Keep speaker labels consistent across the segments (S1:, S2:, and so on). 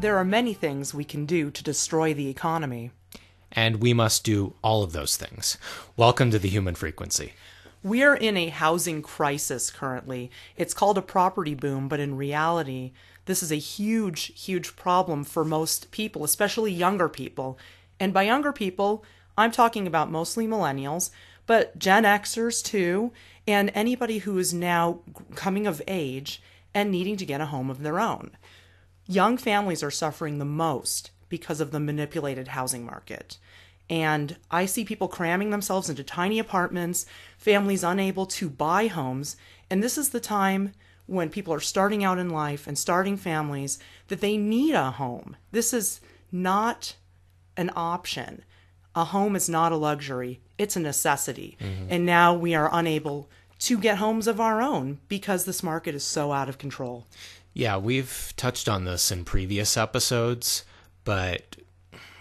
S1: there are many things we can do to destroy the economy.
S2: And we must do all of those things. Welcome to the Human Frequency.
S1: We are in a housing crisis currently. It's called a property boom, but in reality, this is a huge, huge problem for most people, especially younger people. And by younger people, I'm talking about mostly millennials, but Gen Xers too, and anybody who is now coming of age and needing to get a home of their own. Young families are suffering the most because of the manipulated housing market. And I see people cramming themselves into tiny apartments, families unable to buy homes, and this is the time when people are starting out in life and starting families that they need a home. This is not an option. A home is not a luxury, it's a necessity. Mm-hmm. And now we are unable to get homes of our own because this market is so out of control.
S2: Yeah, we've touched on this in previous episodes, but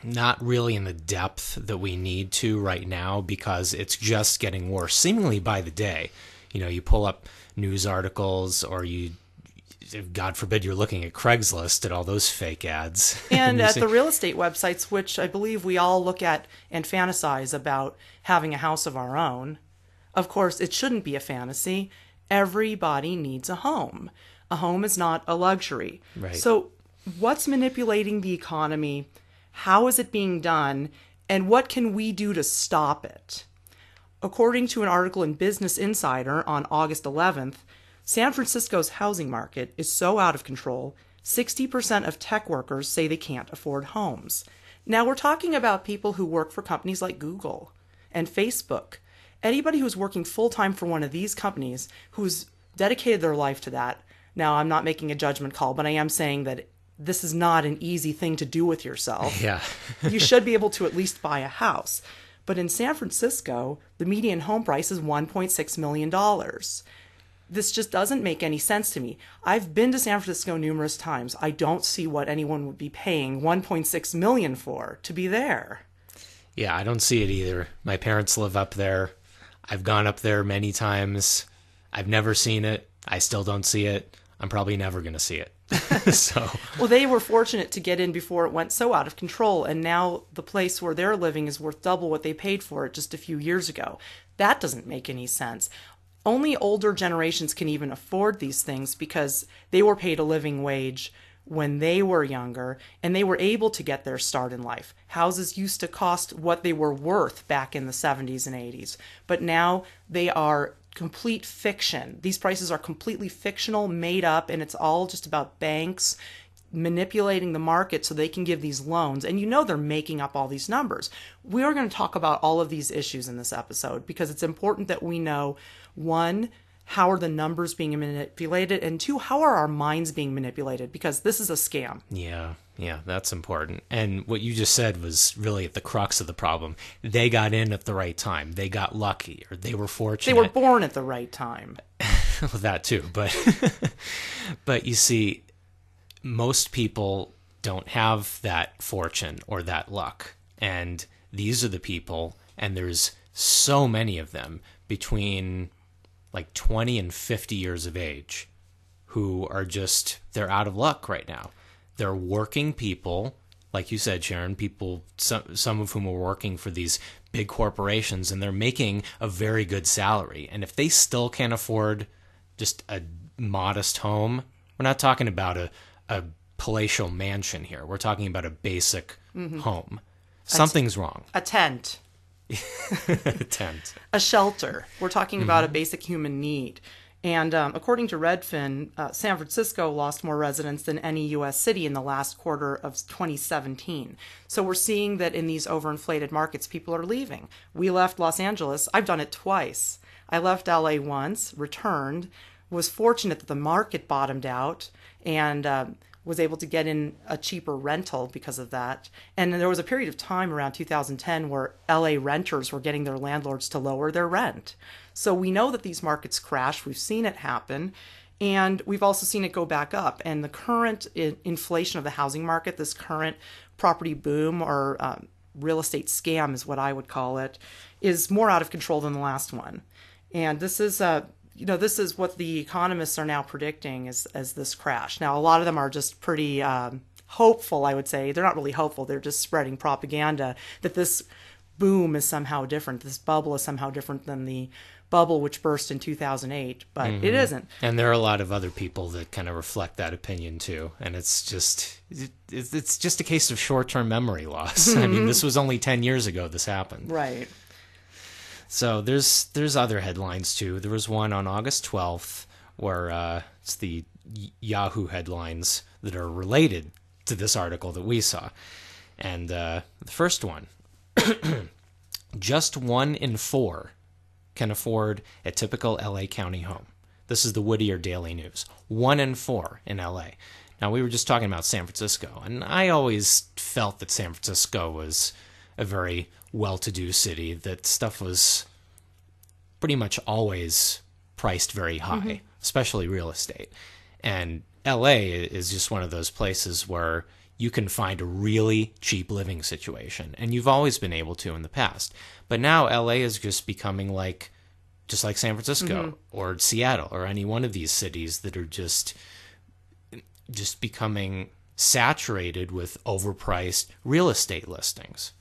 S2: not really in the depth that we need to right now because it's just getting worse, seemingly by the day. You know, you pull up news articles or God forbid, you're looking at Craigslist at all those fake ads.
S1: And at the real estate websites, which I believe we all look at and fantasize about having a house of our own. Of course, it shouldn't be a fantasy. Everybody needs a home. A home is not a luxury.
S2: Right.
S1: So what's manipulating the economy? How is it being done? And what can we do to stop it? According to an article in Business Insider on August 11th, San Francisco's housing market is so out of control, 60% of tech workers say they can't afford homes. Now, we're talking about people who work for companies like Google and Facebook. Anybody who's working full-time for one of these companies, who's dedicated their life to that. Now, I'm not making a judgment call, but I am saying that this is not an easy thing to do with yourself.
S2: Yeah.
S1: You should be able to at least buy a house. But in San Francisco, the median home price is $1.6 million. This just doesn't make any sense to me. I've been to San Francisco numerous times. I don't see what anyone would be paying $1.6 million for to be there.
S2: Yeah, I don't see it either. My parents live up there. I've gone up there many times. I've never seen it. I still don't see it. I'm probably never going to see it.
S1: Well, they were fortunate to get in before it went so out of control, and now the place where they're living is worth double what they paid for it just a few years ago. That doesn't make any sense. Only older generations can even afford these things because they were paid a living wage when they were younger, and they were able to get their start in life. Houses used to cost what they were worth back in the 70s and 80s, but now they are complete fiction. These prices are completely fictional, made up, and it's all just about banks manipulating the market so they can give these loans. And you know they're making up all these numbers. We are going to talk about all of these issues in this episode because it's important that we know, one, how are the numbers being manipulated, and two, how are our minds being manipulated, because this is a scam.
S2: Yeah, that's important. And what you just said was really at the crux of the problem. They got in at the right time. They got lucky, or they were fortunate.
S1: They were born at the right time.
S2: Well, that too, but you see, most people don't have that fortune or that luck. And these are the people, and there's so many of them between like 20 and 50 years of age who are just, they're out of luck right now. They're working people, like you said, Sharon, people, some of whom are working for these big corporations, and they're making a very good salary. And if they still can't afford just a modest home, we're not talking about a palatial mansion here. We're talking about a basic home. Something's wrong.
S1: A tent.
S2: A tent.
S1: A shelter. We're talking about a basic human need. And according to Redfin, San Francisco lost more residents than any U.S. city in the last quarter of 2017. So we're seeing that in these overinflated markets, people are leaving. We left Los Angeles. I've done it twice. I left L.A. once, returned, was fortunate that the market bottomed out, and was able to get in a cheaper rental because of that. And there was a period of time around 2010 where LA renters were getting their landlords to lower their rent. So we know that these markets crash. We've seen it happen. And we've also seen it go back up. And the current inflation of the housing market, this current property boom or real estate scam is what I would call it, is more out of control than the last one. And this is this is what the economists are now predicting as this crash. Now, a lot of them are just pretty hopeful, I would say. They're not really hopeful. They're just spreading propaganda that this boom is somehow different. This bubble is somehow different than the bubble which burst in 2008, but it isn't.
S2: And there are a lot of other people that kind of reflect that opinion too. And it's just a case of short-term memory loss. I mean, this was only 10 years ago this happened.
S1: Right.
S2: So there's other headlines too. There was one on August 12th where it's the Yahoo headlines that are related to this article that we saw. And the first one, just 1 in 4 can afford a typical LA County home. This is the Whittier Daily News. 1 in 4 in LA. Now, we were just talking about San Francisco, and I always felt that San Francisco was a very well-to-do city, that stuff was pretty much always priced very high, especially real estate. And LA is just one of those places where you can find a really cheap living situation, and you've always been able to in the past. But now LA is just becoming just like San Francisco or Seattle or any one of these cities that are just becoming saturated with overpriced real estate listings.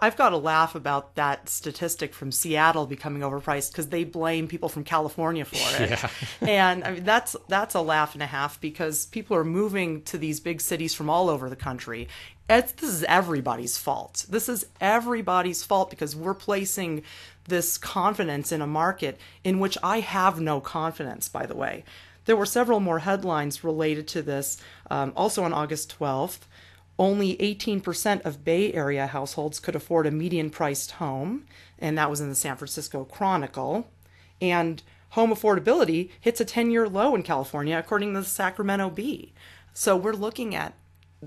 S1: I've got to laugh about that statistic from Seattle becoming overpriced because they blame people from California for it.
S2: Yeah.
S1: And I mean, that's a laugh and a half because people are moving to these big cities from all over the country. This is everybody's fault. This is everybody's fault because we're placing this confidence in a market in which I have no confidence, by the way. There were several more headlines related to this, also on August 12th. Only 18% of Bay Area households could afford a median-priced home, and that was in the San Francisco Chronicle. And home affordability hits a 10-year low in California, according to the Sacramento Bee. So we're looking at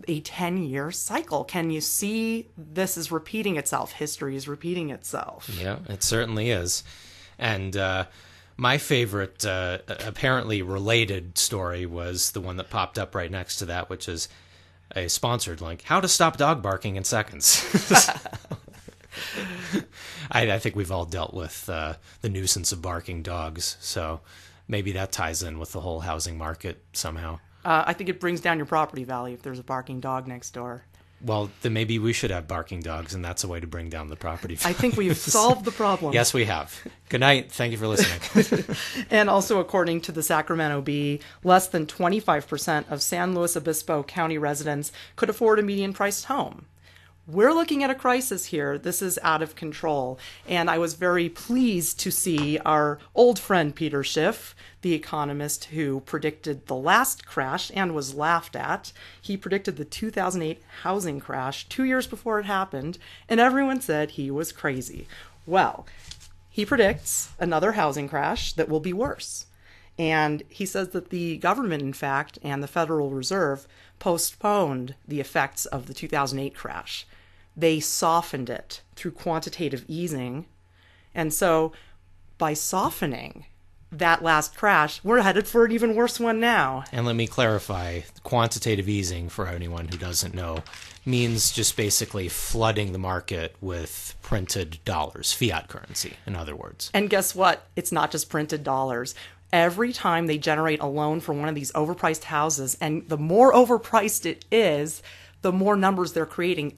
S1: a 10-year cycle. Can you see this is repeating itself? History is repeating itself.
S2: Yeah, it certainly is. And my favorite, apparently related story was the one that popped up right next to that, which is a sponsored link, How to Stop Dog Barking in Seconds. I think we've all dealt with the nuisance of barking dogs, so maybe that ties in with the whole housing market somehow.
S1: I think it brings down your property value if there's a barking dog next door.
S2: Well, then maybe we should have barking dogs, and that's a way to bring down the property value.
S1: I think we've solved the problem.
S2: Yes, we have. Good night. Thank you for listening.
S1: And also, according to the Sacramento Bee, less than 25% of San Luis Obispo County residents could afford a median-priced home. We're looking at a crisis here. This is out of control. And I was very pleased to see our old friend Peter Schiff, the economist who predicted the last crash and was laughed at. He predicted the 2008 housing crash 2 years before it happened, and everyone said he was crazy. Well, he predicts another housing crash that will be worse. And he says that the government, in fact, and the Federal Reserve postponed the effects of the 2008 crash. They softened it through quantitative easing. And so by softening that last crash, we're headed for an even worse one now.
S2: And let me clarify, quantitative easing, for anyone who doesn't know, means just basically flooding the market with printed dollars, fiat currency, in other words.
S1: And guess what? It's not just printed dollars. Every time they generate a loan for one of these overpriced houses, and the more overpriced it is, the more numbers they're creating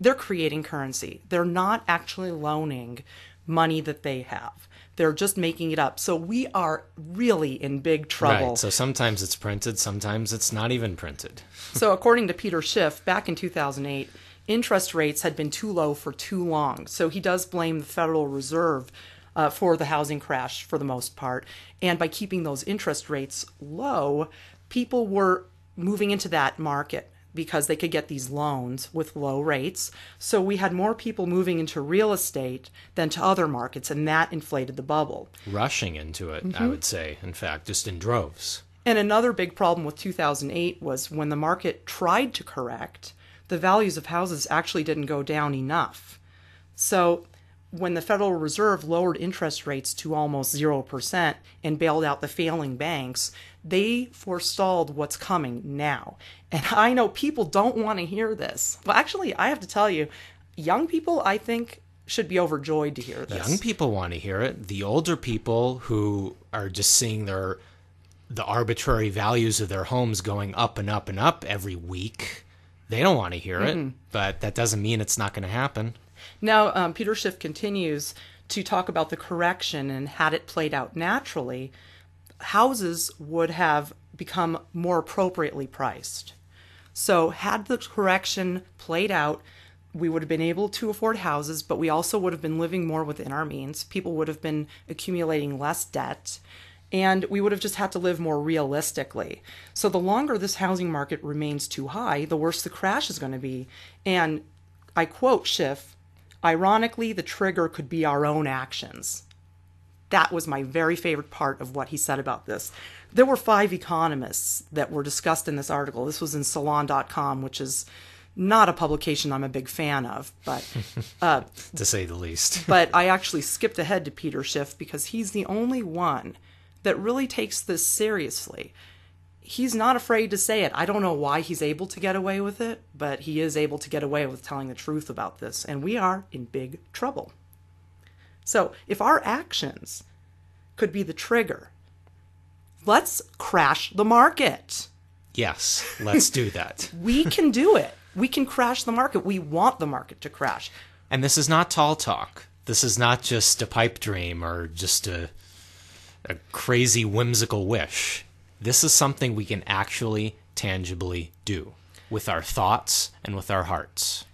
S1: currency. They're not actually loaning money that they have. They're just making it up. So we are really in big trouble.
S2: Right. So sometimes it's printed, sometimes it's not even printed.
S1: So according to Peter Schiff, back in 2008, interest rates had been too low for too long. So he does blame the Federal Reserve for the housing crash for the most part. And by keeping those interest rates low, people were moving into that market because they could get these loans with low rates. So we had more people moving into real estate than to other markets, and that inflated the bubble.
S2: Rushing into it, I would say, in fact, just in droves.
S1: And another big problem with 2008 was when the market tried to correct, the values of houses actually didn't go down enough. So when the Federal Reserve lowered interest rates to almost 0% and bailed out the failing banks, they forestalled what's coming now. And I know people don't want to hear this. Well, actually, I have to tell you, young people, I think, should be overjoyed to hear this.
S2: Young people want to hear it. The older people who are just seeing the arbitrary values of their homes going up and up and up every week, They don't want to hear it, but that doesn't mean it's not going to happen.
S1: Now, Peter Schiff continues to talk about the correction, and had it played out naturally, houses would have become more appropriately priced. So had the correction played out, we would have been able to afford houses, but we also would have been living more within our means. People would have been accumulating less debt, and we would have just had to live more realistically. So the longer this housing market remains too high, the worse the crash is going to be. And I quote Schiff, "Ironically, the trigger could be our own actions." That was my very favorite part of what he said about this. There were 5 economists that were discussed in this article. This was in Salon.com, which is not a publication I'm a big fan of, but
S2: to say the least.
S1: But I actually skipped ahead to Peter Schiff because he's the only one that really takes this seriously. He's not afraid to say it. I don't know why he's able to get away with it, but he is able to get away with telling the truth about this, and we are in big trouble. So if our actions could be the trigger, let's crash the market.
S2: Yes, let's do that.
S1: We can do it. We can crash the market. We want the market to crash.
S2: And this is not tall talk. This is not just a pipe dream or just a crazy whimsical wish. This is something we can actually tangibly do with our thoughts and with our hearts.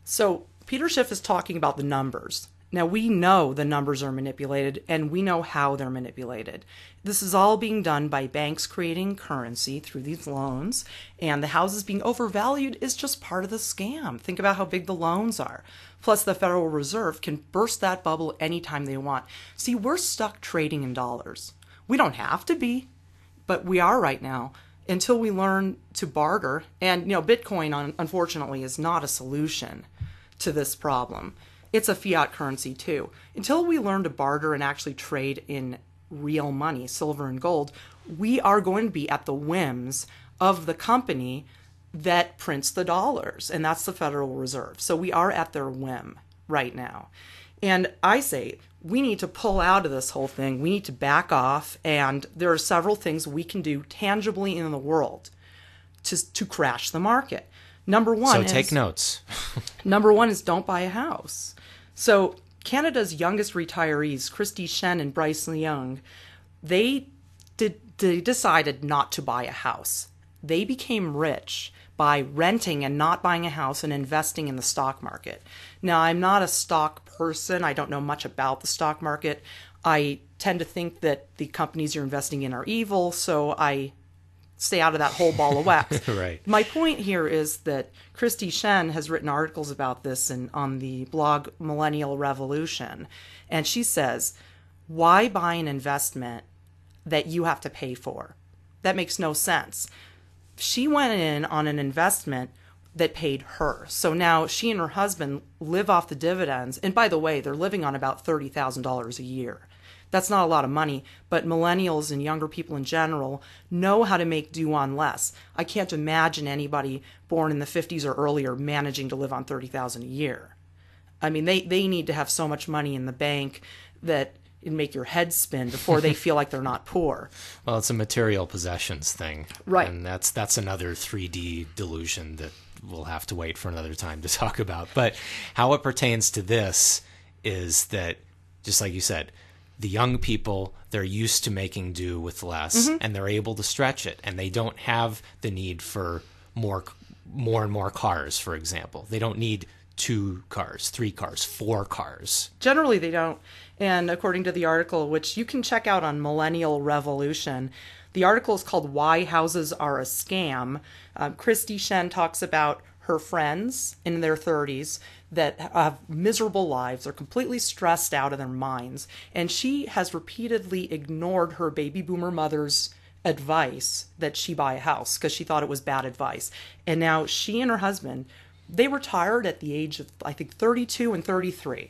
S1: So Peter Schiff is talking about the numbers. Now, we know the numbers are manipulated, and we know how they're manipulated. This is all being done by banks creating currency through these loans, and the houses being overvalued is just part of the scam. Think about how big the loans are. Plus, the Federal Reserve can burst that bubble anytime they want. See, we're stuck trading in dollars. We don't have to be, but we are right now until we learn to barter. And, Bitcoin, unfortunately, is not a solution to this problem. It's a fiat currency too. Until we learn to barter and actually trade in real money, silver and gold, we are going to be at the whims of the company that prints the dollars, and that's the Federal Reserve. So we are at their whim right now. And I say we need to pull out of this whole thing. We need to back off, and there are several things we can do tangibly in the world to crash the market. Number one
S2: take notes.
S1: Number 1 is don't buy a house. So Canada's youngest retirees, Christy Shen and Bryce Young, they decided not to buy a house. They became rich by renting and not buying a house and investing in the stock market. Now, I'm not a stock person. I don't know much about the stock market. I tend to think that the companies you're investing in are evil, so I stay out of that whole ball of wax.
S2: Right.
S1: My point here is that Christy Shen has written articles about this on the blog Millennial Revolution. And she says, why buy an investment that you have to pay for? That makes no sense. She went in on an investment that paid her. So now she and her husband live off the dividends. And by the way, they're living on about $30,000 a year. That's not a lot of money, but millennials and younger people in general know how to make do on less. I can't imagine anybody born in the 50s or earlier managing to live on $30,000 a year. I mean, they need to have so much money in the bank that it'd make your head spin before they feel like they're not poor.
S2: Well, it's a material possessions thing.
S1: Right.
S2: And that's another 3D delusion that we'll have to wait for another time to talk about. But how it pertains to this is that, just like you said, the young people, they're used to making do with less, and they're able to stretch it, and they don't have the need for more and more cars, for example. They don't need 2 cars, 3 cars, 4 cars.
S1: Generally, they don't. And according to the article, which you can check out on Millennial Revolution, the article is called Why Houses Are a Scam. Christy Shen talks about her friends in their 30s that have miserable lives, are completely stressed out of their minds. And she has repeatedly ignored her baby boomer mother's advice that she buy a house because she thought it was bad advice. And now she and her husband, they retired at the age of, I think, 32 and 33.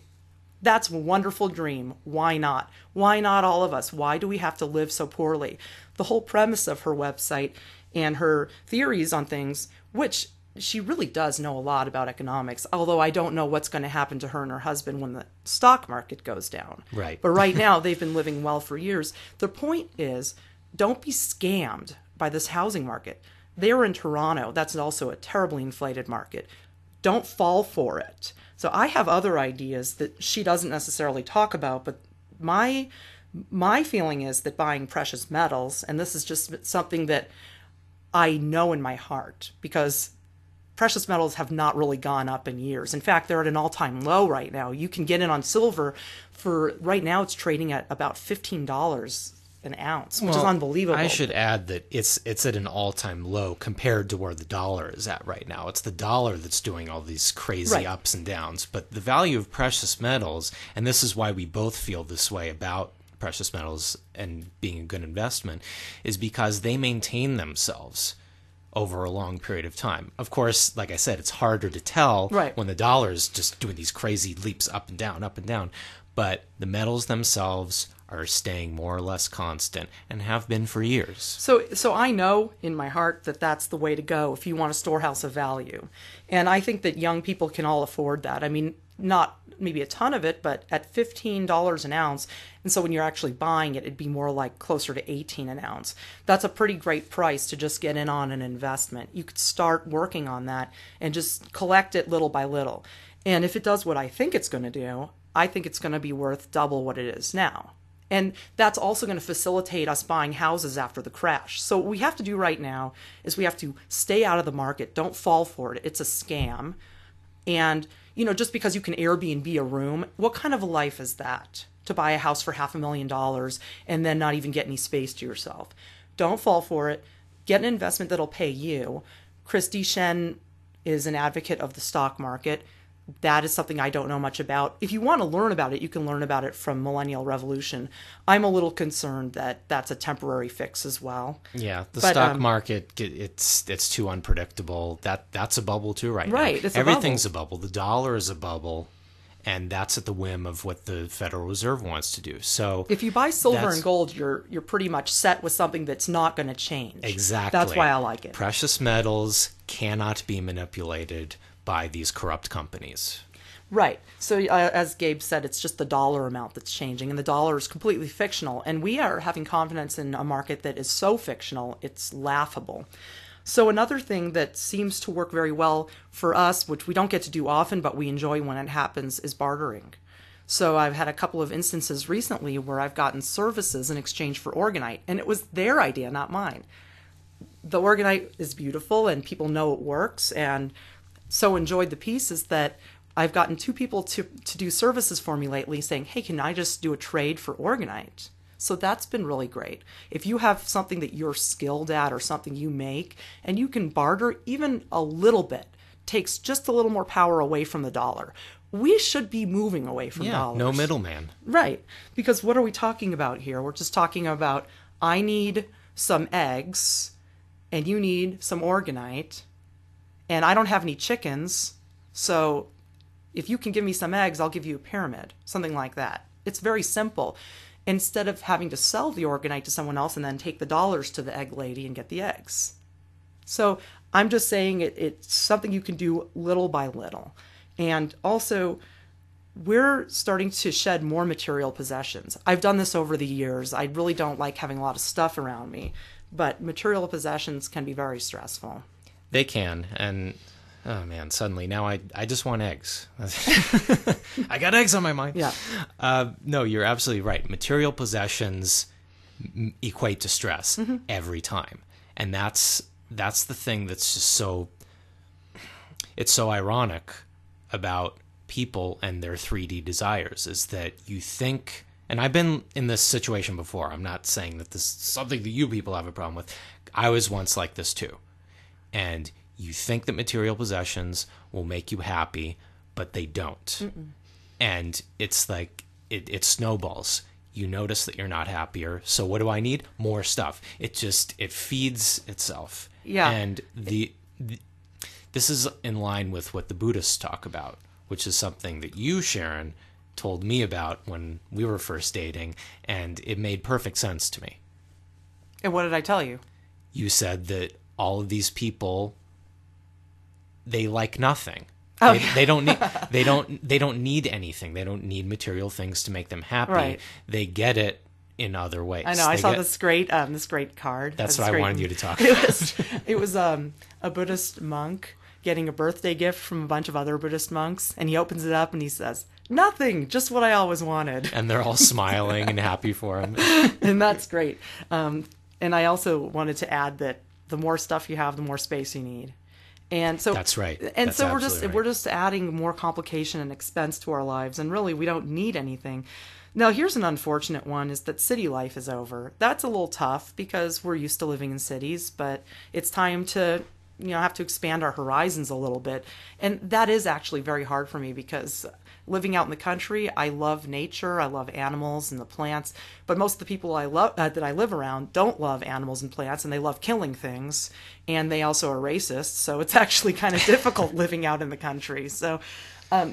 S1: That's a wonderful dream. Why not? Why not all of us? Why do we have to live so poorly? The whole premise of her website and her theories on things, which she really does know a lot about economics, although I don't know what's going to happen to her and her husband when the stock market goes down.
S2: Right.
S1: But right now, they've been living well for years. The point is, don't be scammed by this housing market. They're in Toronto. That's also a terribly inflated market. Don't fall for it. So I have other ideas that she doesn't necessarily talk about, but my feeling is that buying precious metals, and this is just something that I know in my heart, because precious metals have not really gone up in years. In fact, they're at an all-time low right now. You can get in on silver for, right now it's trading at about $15 an ounce, which is unbelievable.
S2: I should add that it's at an all-time low compared to where the dollar is at right now. It's the dollar that's doing all these crazy ups and downs. But the value of precious metals, and this is why we both feel this way about precious metals and being a good investment, is because they maintain themselves over a long period of time. Of course, like I said, it's harder to tell when the dollar is just doing these crazy leaps up and down, up and down. But the metals themselves are staying more or less constant and have been for years.
S1: So I know in my heart that that's the way to go if you want a storehouse of value. And I think that young people can all afford that. I mean, not maybe a ton of it, but at $15 an ounce. And so when you're actually buying it, it'd be more like closer to 18 an ounce. That's a pretty great price to just get in on an investment. You could start working on that and just collect it little by little. And if it does what I think it's going to do, I think it's going to be worth double what it is now. And that's also going to facilitate us buying houses after the crash. So what we have to do right now is we have to stay out of the market. Don't fall for it. It's a scam. And, you know, just because you can Airbnb a room, what kind of a life is that? To buy a house for $500,000 and then not even get any space to yourself. Don't fall for it. Get an investment that'll pay you. Christy Shen is an advocate of the stock market. That is something I don't know much about. If you want to learn about it, you can learn about it from Millennial Revolution. I'm a little concerned that that's a temporary fix as well.
S2: Yeah, the stock market, it's too unpredictable. That's a bubble too right now.
S1: Right, it's
S2: Everything's a bubble. The dollar is a bubble, and that's at the whim of what the Federal Reserve wants to do. So
S1: if you buy silver and gold, you're pretty much set with something that's not going to change.
S2: Exactly.
S1: That's why I like it.
S2: Precious metals cannot be manipulated by these corrupt companies.
S1: Right. So as Gabe said, it's just the dollar amount that's changing, and the dollar is completely fictional. And we are having confidence in a market that is so fictional, it's laughable. So another thing that seems to work very well for us, which we don't get to do often, but we enjoy when it happens, is bartering. So I've had a couple of instances recently where I've gotten services in exchange for Orgonite, and it was their idea, not mine. The Orgonite is beautiful, and people know it works, and so enjoyed the pieces that I've gotten two people to do services for me lately saying, hey, can I just do a trade for Orgonite? So that's been really great. If you have something that you're skilled at or something you make and you can barter even a little bit, takes just a little more power away from the dollar. We should be moving away from dollars.
S2: No middleman.
S1: Right. Because what are we talking about here? We're just talking about I need some eggs and you need some Orgonite. And I don't have any chickens, so if you can give me some eggs, I'll give you a pyramid, something like that. It's very simple. Instead of having to sell the Orgonite to someone else and then take the dollars to the egg lady and get the eggs. So I'm just saying it's something you can do little by little. And also, we're starting to shed more material possessions. I've done this over the years. I really don't like having a lot of stuff around me, but material possessions can be very stressful.
S2: They can, and oh man, suddenly now I just want eggs. I got eggs on my mind.
S1: Yeah.
S2: No, you're absolutely right. Material possessions equate to stress every time, and that's the thing that's just so. It's so ironic about people and their 3D desires is that you think, and I've been in this situation before. I'm not saying that this is something that you people have a problem with. I was once like this too. And you think that material possessions will make you happy, but they don't. Mm-mm. And it's like, it snowballs. You notice that you're not happier. So what do I need? More stuff. It feeds itself.
S1: Yeah.
S2: And this is in line with what the Buddhists talk about, which is something that you, Sharon, told me about when we were first dating, and it made perfect sense to me.
S1: And what did I tell you?
S2: You said that all of these people, they like nothing.
S1: Oh.
S2: They don't need anything. They don't need material things to make them happy.
S1: Right.
S2: They get it in other ways.
S1: I know. I saw this great card.
S2: That's what I wanted you to talk
S1: about. It was a Buddhist monk getting a birthday gift from a bunch of other Buddhist monks, and he opens it up and he says, "Nothing, just what I always wanted."
S2: And they're all smiling and happy for him.
S1: And that's great. And I also wanted to add that the more stuff you have, the more space you need. And so
S2: that's right.
S1: And
S2: that's
S1: so
S2: right.
S1: we're just adding more complication and expense to our lives, and really we don't need anything. Now, here's an unfortunate one, is that city life is over. That's a little tough because we're used to living in cities, but it's time to, have to expand our horizons a little bit. And that is actually very hard for me because living out in the country, I love nature, I love animals and the plants, but most of the people I love that I live around don't love animals and plants, and they love killing things, and they also are racist, so it's actually kind of difficult living out in the country. So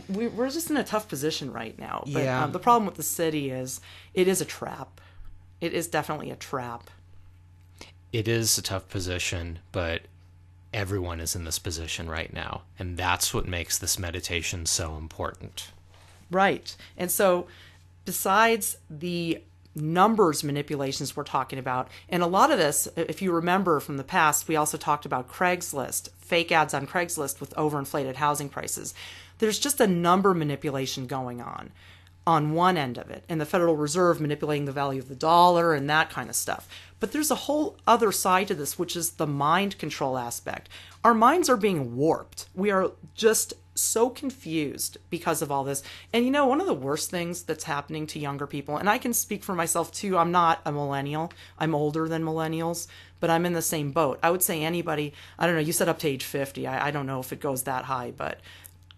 S1: we're just in a tough position right now. But the problem with the city is it is a trap. It is definitely a trap.
S2: It is a tough position, but everyone is in this position right now, and that's what makes this meditation so important.
S1: Right. And so besides the numbers manipulations we're talking about, and a lot of this, if you remember from the past, we also talked about Craigslist, fake ads on Craigslist with overinflated housing prices. There's just a number manipulation going on one end of it, and the Federal Reserve manipulating the value of the dollar and that kind of stuff. But there's a whole other side to this, which is the mind control aspect. Our minds are being warped. We are just so confused because of all this. And one of the worst things that's happening to younger people, and I can speak for myself too, I'm not a millennial. I'm older than millennials, but I'm in the same boat. I would say anybody, I don't know, you said up to age 50. I don't know if it goes that high, but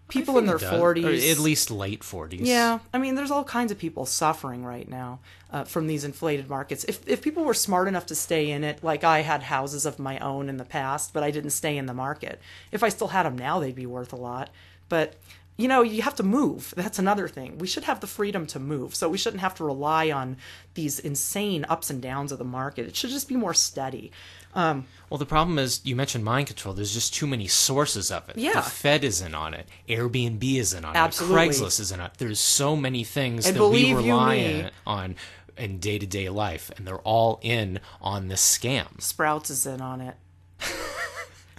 S1: people in their 40s.
S2: Or at least late 40s.
S1: Yeah. I mean, there's all kinds of people suffering right now from these inflated markets. If people were smart enough to stay in it, like I had houses of my own in the past, but I didn't stay in the market. If I still had them now, they'd be worth a lot. But, you have to move. That's another thing. We should have the freedom to move. So we shouldn't have to rely on these insane ups and downs of the market. It should just be more steady.
S2: Well, the problem is, you mentioned mind control. There's just too many sources of it.
S1: Yeah.
S2: The Fed is in on it. Airbnb is in on
S1: Absolutely.
S2: it. Craigslist is in on it. There's so many things
S1: And
S2: that we
S1: believe you
S2: rely
S1: me,
S2: on in day-to-day life, and they're all in on this scam.
S1: Sprouts is in on it.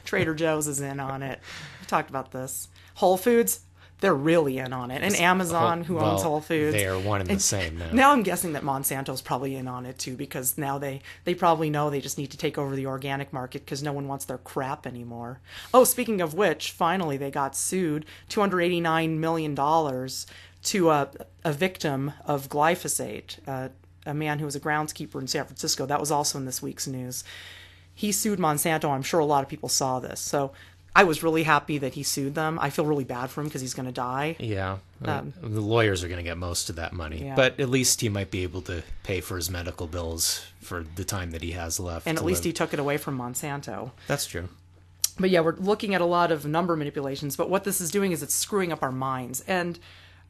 S1: Trader Joe's is in on it. We talked about this. Whole Foods, they're really in on it. And Amazon, who owns Whole Foods.
S2: They are one and the same now.
S1: Now I'm guessing that Monsanto's probably in on it too, because now they probably know they just need to take over the organic market because no one wants their crap anymore. Oh, speaking of which, finally they got sued, $289 million to a victim of glyphosate, a man who was a groundskeeper in San Francisco. That was also in this week's news. He sued Monsanto. I'm sure a lot of people saw this. So I was really happy that he sued them. I feel really bad for him because he's going to die.
S2: Yeah. The lawyers are going to get most of that money.
S1: Yeah.
S2: But at least he might be able to pay for his medical bills for the time that he has left.
S1: And at least he took it away from Monsanto.
S2: That's true.
S1: But yeah, we're looking at a lot of number manipulations. But what this is doing is it's screwing up our minds. And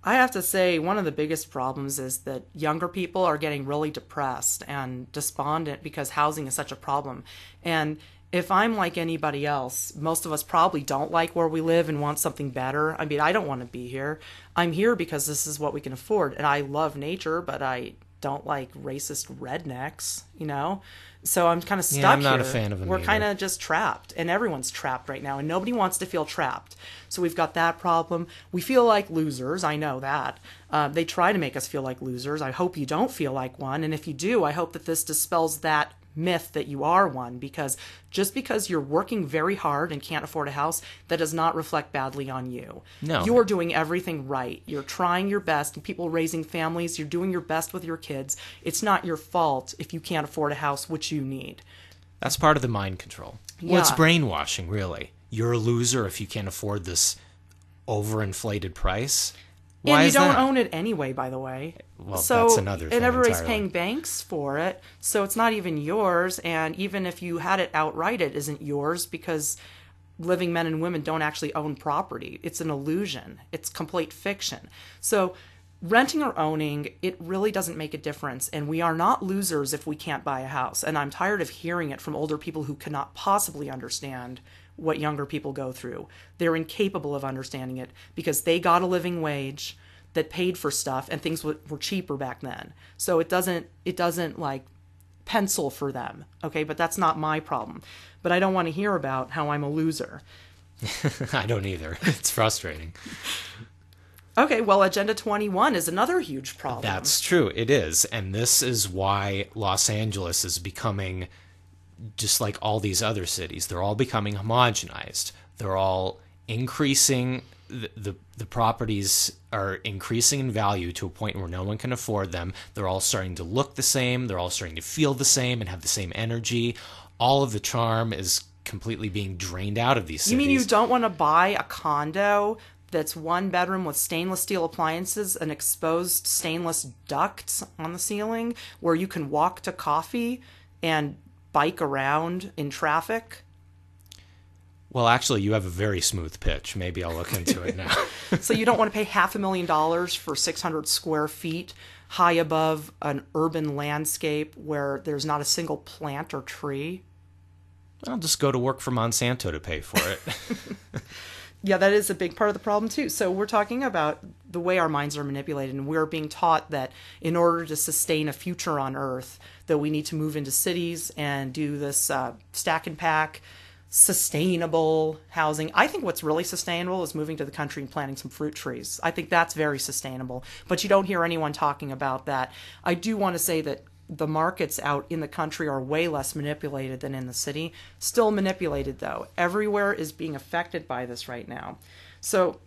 S1: I have to say, one of the biggest problems is that younger people are getting really depressed and despondent because housing is such a problem. And if I'm like anybody else, most of us probably don't like where we live and want something better. I mean, I don't want to be here. I'm here because this is what we can afford. And I love nature, but I don't like racist rednecks, So I'm kind of stuck here.
S2: I'm not a fan of them
S1: We're
S2: either.
S1: kind of just trapped, and everyone's trapped right now, and nobody wants to feel trapped. So we've got that problem. We feel like losers. I know that. They try to make us feel like losers. I hope you don't feel like one, and if you do, I hope that this dispels that myth that you are one, because just because you're working very hard and can't afford a house, that does not reflect badly on you.
S2: No.
S1: You're doing everything right. You're trying your best, and people raising families, you're doing your best with your kids. It's not your fault if you can't afford a house, which you need.
S2: That's part of the mind control.
S1: Yeah.
S2: Well, it's brainwashing, really. You're a loser if you can't afford this overinflated price. Why
S1: And you
S2: is
S1: don't
S2: that?
S1: own it anyway, by the way.
S2: Well,
S1: so,
S2: that's another thing
S1: and everybody's
S2: entirely.
S1: paying banks for it, so it's not even yours. And even if you had it outright, it isn't yours because living men and women don't actually own property. It's an illusion. It's complete fiction. So renting or owning, it really doesn't make a difference. And we are not losers if we can't buy a house. And I'm tired of hearing it from older people who cannot possibly understand what younger people go through. They're incapable of understanding it because they got a living wage. that paid for stuff, and things were cheaper back then. So it doesn't like pencil for them. Okay, but that's not my problem. But I don't want to hear about how I'm a loser.
S2: I don't either. It's frustrating.
S1: Okay, well, Agenda 21 is another huge problem.
S2: That's true. It is. And this is why Los Angeles is becoming just like all these other cities. They're all becoming homogenized. They're all increasing. The properties are increasing in value to a point where no one can afford them. They're all starting to look the same. They're all starting to feel the same and have the same energy. All of the charm is completely being drained out of these cities.
S1: You mean you don't want to buy a condo that's 1 bedroom with stainless steel appliances and exposed stainless ducts on the ceiling where you can walk to coffee and bike around in traffic?
S2: Well, actually, you have a very smooth pitch. Maybe I'll look into it now.
S1: So you don't want to pay $500,000 for 600 square feet high above an urban landscape where there's not a single plant or tree?
S2: I'll just go to work for Monsanto to pay for it.
S1: Yeah, that is a big part of the problem, too. So we're talking about the way our minds are manipulated, and we're being taught that in order to sustain a future on Earth, that we need to move into cities and do this stack and pack, sustainable housing. I think what's really sustainable is moving to the country and planting some fruit trees. I think that's very sustainable, but you don't hear anyone talking about that. I do want to say that the markets out in the country are way less manipulated than in the city. Still manipulated, though. Everywhere is being affected by this right now. So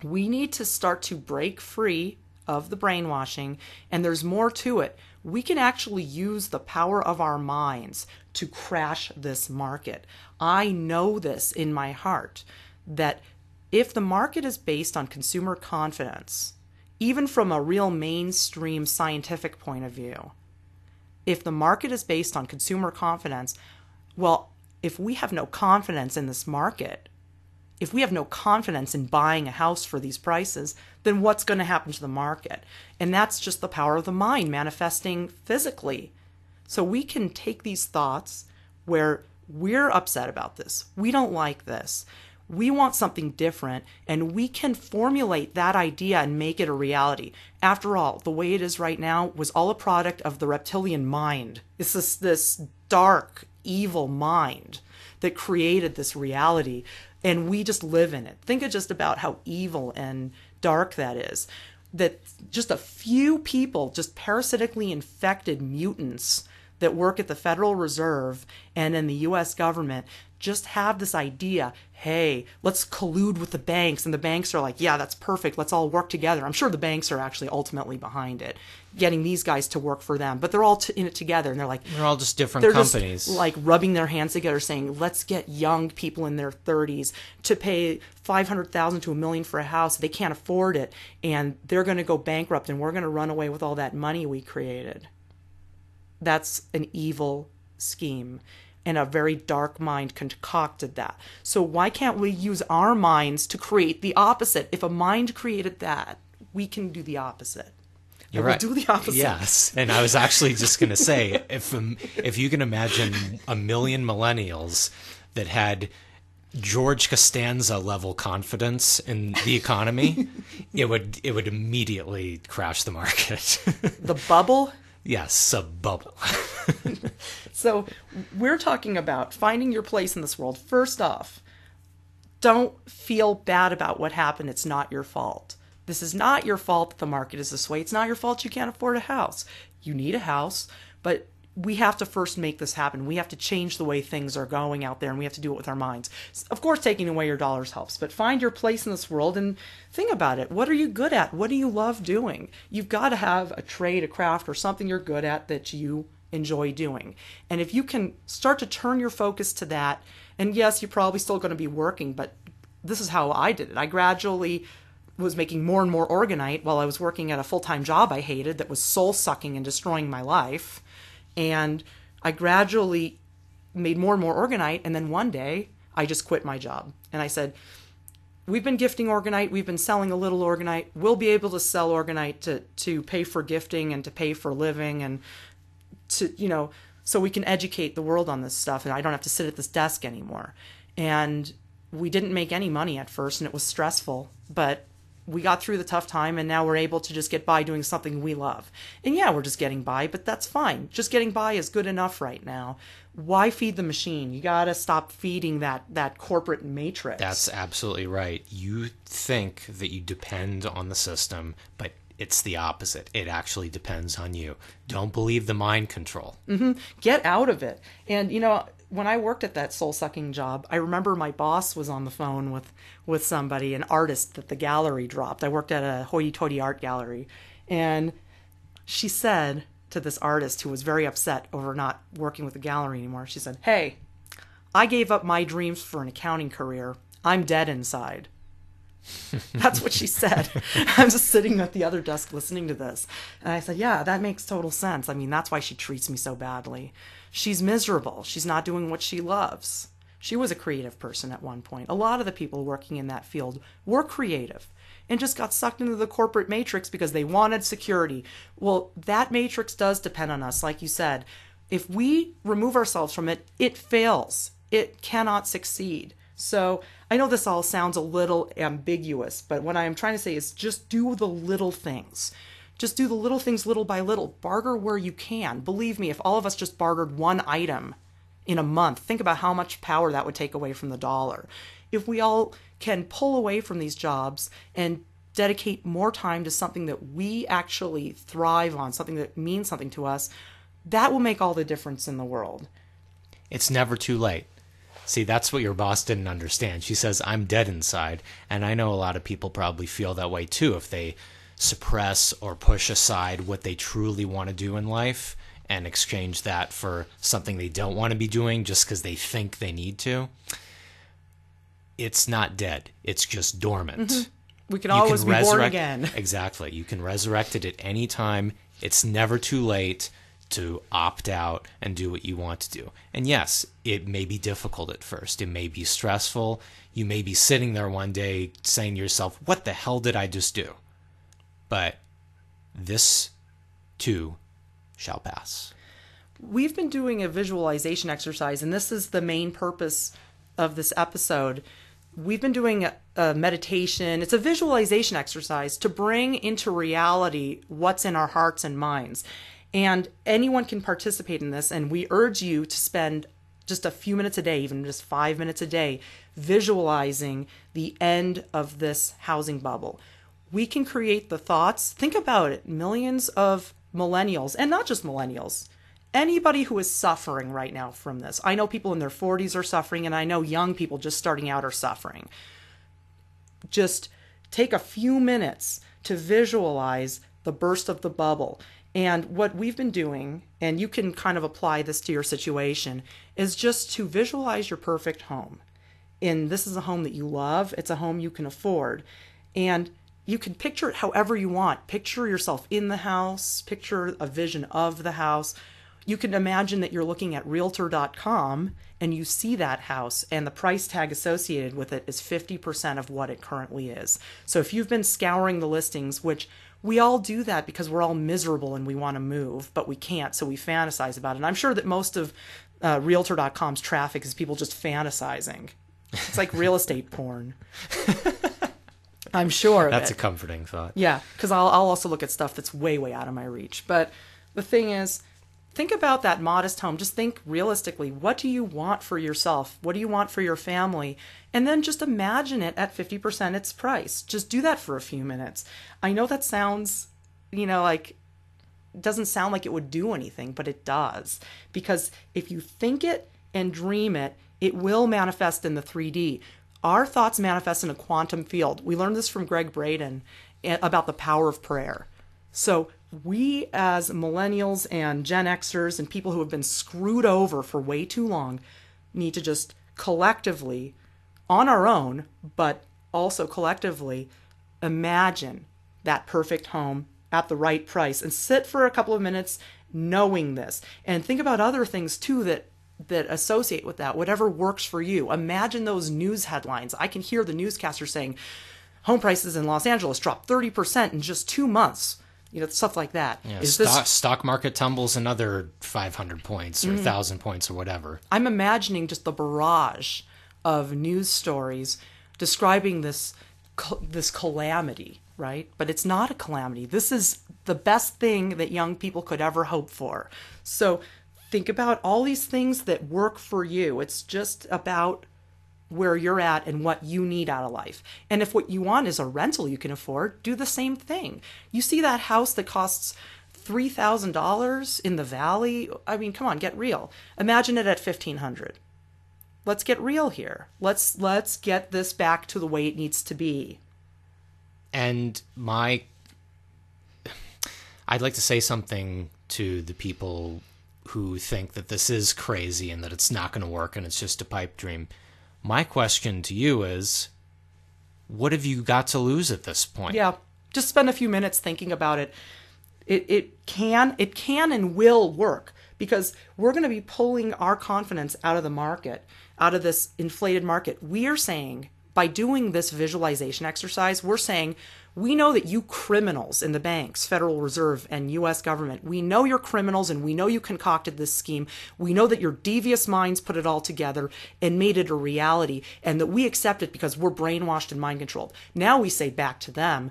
S1: we need to start to break free of the brainwashing, and there's more to it. We can actually use the power of our minds to crash this market. I know this in my heart, that if the market is based on consumer confidence, even from a real mainstream scientific point of view, if the market is based on consumer confidence, well, if we have no confidence in this market, if we have no confidence in buying a house for these prices, then what's going to happen to the market? And that's just the power of the mind manifesting physically. So we can take these thoughts where we're upset about this. We don't like this. We want something different, and we can formulate that idea and make it a reality. After all, the way it is right now was all a product of the reptilian mind. It's this dark, evil mind that created this reality, and we just live in it. Think of just about how evil and dark that is. That just a few people, just parasitically infected mutants that work at the Federal Reserve and in the U.S. government just have this idea, hey, let's collude with the banks. And the banks are like, yeah, that's perfect. Let's all work together. I'm sure the banks are actually ultimately behind it, getting these guys to work for them. But they're all in it together. And they're
S2: all just different companies.
S1: Just like rubbing their hands together saying, let's get young people in their 30s to pay $500,000 to $1 million for a house. They can't afford it. And they're going to go bankrupt, and we're going to run away with all that money we created. That's an evil scheme. And a very dark mind concocted that. So why can't we use our minds to create the opposite? If a mind created that, we can do the opposite.
S2: You're right.
S1: We'll do the opposite.
S2: Yes. And I was actually just going to say, if you can imagine 1 million millennials that had George Costanza level confidence in the economy, it would immediately crash the market.
S1: The bubble?
S2: Yes, a bubble.
S1: So we're talking about finding your place in this world. First off, don't feel bad about what happened. It's not your fault. This is not your fault that the market is this way. It's not your fault you can't afford a house. You need a house, but we have to first make this happen. We have to change the way things are going out there, and we have to do it with our minds. Of course, taking away your dollars helps, but find your place in this world and think about it. What are you good at? What do you love doing? You've got to have a trade, a craft, or something you're good at that you enjoy doing. And if you can start to turn your focus to that, and yes, you're probably still going to be working, but this is how I did it. I gradually was making more and more orgonite while I was working at a full-time job I hated that was soul-sucking and destroying my life. And I gradually made more and more orgonite, and then one day I just quit my job. And I said, we've been gifting orgonite, we've been selling a little orgonite, we'll be able to sell orgonite to pay for gifting and to pay for living and to, so we can educate the world on this stuff, and I don't have to sit at this desk anymore. And we didn't make any money at first, and it was stressful, but we got through the tough time and now we're able to just get by doing something we love. And yeah, we're just getting by, but that's fine. Just getting by is good enough right now. Why feed the machine? You got to stop feeding that corporate matrix.
S2: That's absolutely right. You think that you depend on the system, but it's the opposite. It actually depends on you. Don't believe the mind control.
S1: Get out of it. And, when I worked at that soul-sucking job, I remember my boss was on the phone with somebody, an artist that the gallery dropped. I worked at a hoity-toity art gallery. And she said to this artist who was very upset over not working with the gallery anymore, she said, "Hey, I gave up my dreams for an accounting career. I'm dead inside." That's what she said. I'm just sitting at the other desk listening to this. And I said, yeah, that makes total sense. I mean, that's why she treats me so badly. She's miserable. She's not doing what she loves. She was a creative person at one point. A lot of the people working in that field were creative and just got sucked into the corporate matrix because they wanted security. Well, that matrix does depend on us, like you said. If we remove ourselves from it, it fails. It cannot succeed. So I know this all sounds a little ambiguous, but what I am trying to say is just do the little things. Just do the little things little by little. Barter where you can. Believe me, if all of us just bartered one item in a month, think about how much power that would take away from the dollar. If we all can pull away from these jobs and dedicate more time to something that we actually thrive on, something that means something to us, that will make all the difference in the world.
S2: It's never too late. See, that's what your boss didn't understand. She says, I'm dead inside. And I know a lot of people probably feel that way too if they suppress or push aside what they truly want to do in life and exchange that for something they don't want to be doing just because they think they need to. It's not dead. It's just dormant.
S1: Mm-hmm. We can always be born again.
S2: Exactly. You can resurrect it at any time. It's never too late to opt out and do what you want to do. And yes, it may be difficult at first. It may be stressful. You may be sitting there one day saying to yourself, what the hell did I just do? But this too shall pass.
S1: We've been doing a visualization exercise, and this is the main purpose of this episode. We've been doing a meditation. It's a visualization exercise to bring into reality what's in our hearts and minds. And anyone can participate in this, and we urge you to spend just a few minutes a day, even just 5 minutes a day, visualizing the end of this housing bubble. We can create the thoughts. Think about it. Millions of millennials, and not just millennials, anybody who is suffering right now from this. I know people in their 40s are suffering, and I know young people just starting out are suffering. Just take a few minutes to visualize the burst of the bubble. And what we've been doing, and you can kind of apply this to your situation, is just to visualize your perfect home. And this is a home that you love. It's a home you can afford. And you can picture it however you want. Picture yourself in the house. Picture a vision of the house. You can imagine that you're looking at Realtor.com and you see that house and the price tag associated with it is 50% of what it currently is. So if you've been scouring the listings, which we all do that because we're all miserable and we want to move, but we can't, so we fantasize about it. And I'm sure that most of Realtor.com's traffic is people just fantasizing. It's like real estate porn. I'm sure.
S2: That's a comforting thought.
S1: Yeah, because I'll also look at stuff that's way, way out of my reach. But the thing is, think about that modest home. Just think realistically. What do you want for yourself? What do you want for your family? And then just imagine it at 50% its price. Just do that for a few minutes. I know that sounds, like, doesn't sound like it would do anything, but it does. Because if you think it and dream it, it will manifest in the 3D. Our thoughts manifest in a quantum field. We learned this from Greg Braden about the power of prayer. So we as millennials and Gen Xers and people who have been screwed over for way too long need to just collectively, on our own, but also collectively, imagine that perfect home at the right price and sit for a couple of minutes knowing this. And think about other things too that associate with that, whatever works for you. Imagine those news headlines. I can hear the newscaster saying, home prices in Los Angeles dropped 30% in just 2 months. Stuff like that.
S2: Yeah, stock market tumbles another 500 points or 1,000 points or whatever.
S1: I'm imagining just the barrage of news stories describing this this calamity, right? But it's not a calamity. This is the best thing that young people could ever hope for. So think about all these things that work for you. It's just about where you're at and what you need out of life. And if what you want is a rental you can afford, do the same thing. You see that house that costs $3,000 in the valley? I mean, come on, get real. Imagine it at $1,500. Let's get real here. Let's get this back to the way it needs to be.
S2: And I'd like to say something to the people who think that this is crazy and that it's not going to work and it's just a pipe dream. My question to you is, what have you got to lose at this point?
S1: Yeah, just spend a few minutes thinking about it. It can and will work, because we're going to be pulling our confidence out of the market, out of this inflated market. We are saying, by doing this visualization exercise, we're saying, we know that you criminals in the banks, Federal Reserve, and U.S. government, we know you're criminals and we know you concocted this scheme. We know that your devious minds put it all together and made it a reality, and that we accept it because we're brainwashed and mind controlled. Now we say back to them,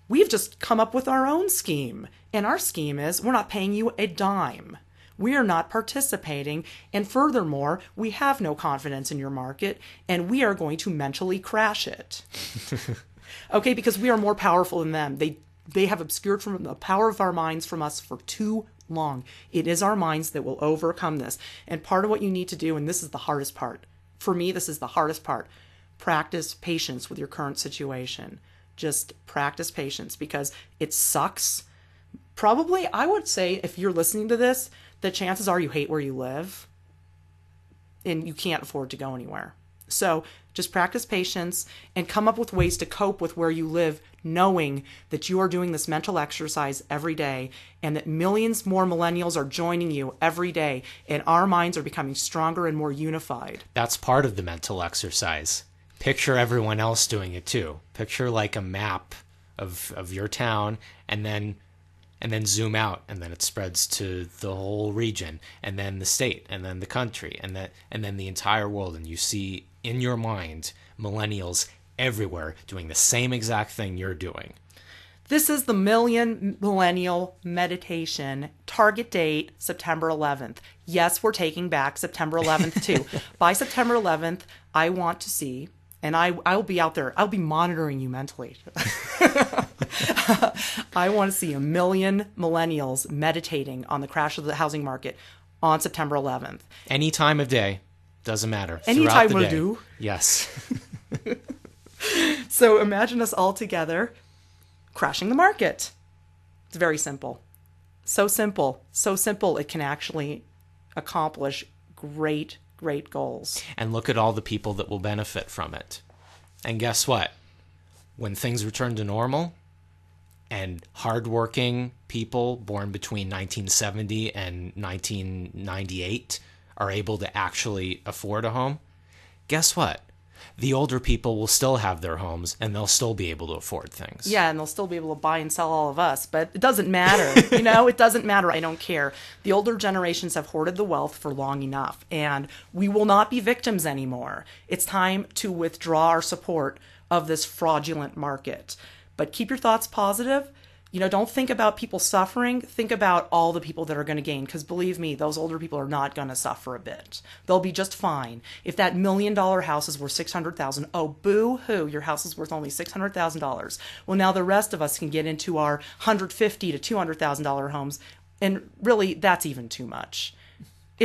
S1: we've just come up with our own scheme. And our scheme is, we're not paying you a dime. We are not participating. And furthermore, we have no confidence in your market, and we are going to mentally crash it. Okay, because we are more powerful than them. They have obscured from the power of our minds from us for too long. It is our minds that will overcome this. And part of what you need to do, and this is the hardest part, for me, this is the hardest part, practice patience with your current situation. Just practice patience, because it sucks. Probably, I would say, if you're listening to this, the chances are you hate where you live and you can't afford to go anywhere. So just practice patience and come up with ways to cope with where you live, knowing that you are doing this mental exercise every day and that millions more millennials are joining you every day, and our minds are becoming stronger and more unified.
S2: That's part of the mental exercise. Picture everyone else doing it too. Picture like a map of your town, and then zoom out, and then it spreads to the whole region, and then the state, and then the country, and then the entire world, and you see in your mind millennials everywhere doing the same exact thing you're doing.
S1: This is the Millennial Meditation. Target date, September 11th. Yes, we're taking back September 11th too. By September 11th, I want to see, and I'll be out there, I'll be monitoring you mentally. I want to see 1 million millennials meditating on the crash of the housing market on September 11th.
S2: Any time of day, doesn't matter.
S1: Any time will do.
S2: Yes.
S1: So imagine us all together crashing the market. It's very simple. So simple it can actually accomplish great goals.
S2: And look at all the people that will benefit from it. And guess what? When things return to normal, and hardworking people born between 1970 and 1998 are able to actually afford a home, guess what? The older people will still have their homes, and they'll still be able to afford things.
S1: Yeah, and they'll still be able to buy and sell all of us, but it doesn't matter. It doesn't matter. I don't care. The older generations have hoarded the wealth for long enough, and we will not be victims anymore. It's time to withdraw our support of this fraudulent market. But keep your thoughts positive. Don't think about people suffering. Think about all the people that are going to gain, because believe me, those older people are not going to suffer a bit. They'll be just fine. If that $1 million house is worth $600,000, oh, boo-hoo, your house is worth only $600,000. Well, now the rest of us can get into our $150,000 to $200,000 homes, and really, that's even too much.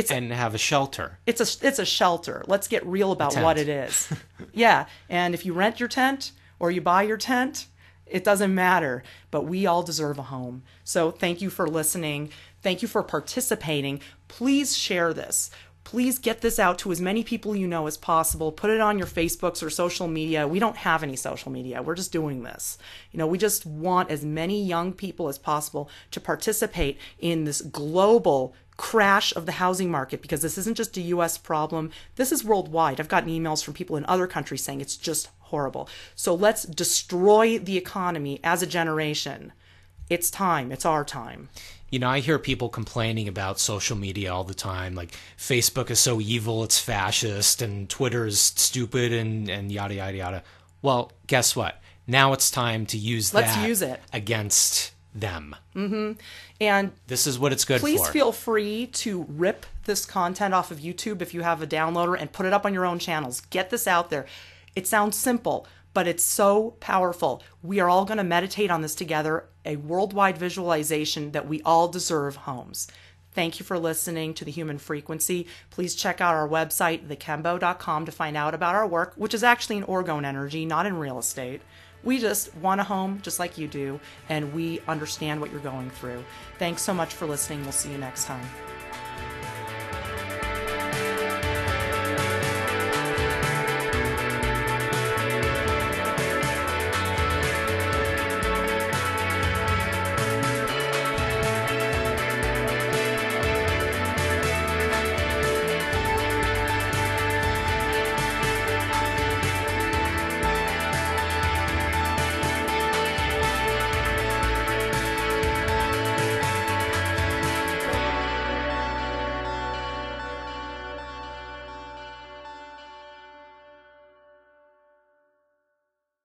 S2: And have a shelter.
S1: It's a shelter. Let's get real about what it is. Yeah, and if you rent your tent or you buy your tent, it doesn't matter, but we all deserve a home. So thank you for listening. Thank you for participating. Please share this. Please get this out to as many people you know as possible. Put it on your Facebooks or social media. We don't have any social media. We're just doing this. We just want as many young people as possible to participate in this global crash of the housing market, because this isn't just a U.S. problem. This is worldwide. I've gotten emails from people in other countries saying it's just horrible. So let's destroy the economy as a generation. It's time. It's our time.
S2: I hear people complaining about social media all the time, like Facebook is so evil, it's fascist, and Twitter is stupid, and yada, yada, yada. Well, guess what? Now it's time to use
S1: Let's
S2: that
S1: use it
S2: against them.
S1: And
S2: this is what it's good
S1: please
S2: for.
S1: feel free to rip this content off of YouTube if you have a downloader and put it up on your own channels. Get this out there. It sounds simple, but it's so powerful. We are all going to meditate on this together, a worldwide visualization that we all deserve homes. Thank you for listening to The Human Frequency. Please check out our website, thekembo.com, to find out about our work, which is actually in orgone energy, not in real estate. We just want a home just like you do, and we understand what you're going through. Thanks so much for listening. We'll see you next time.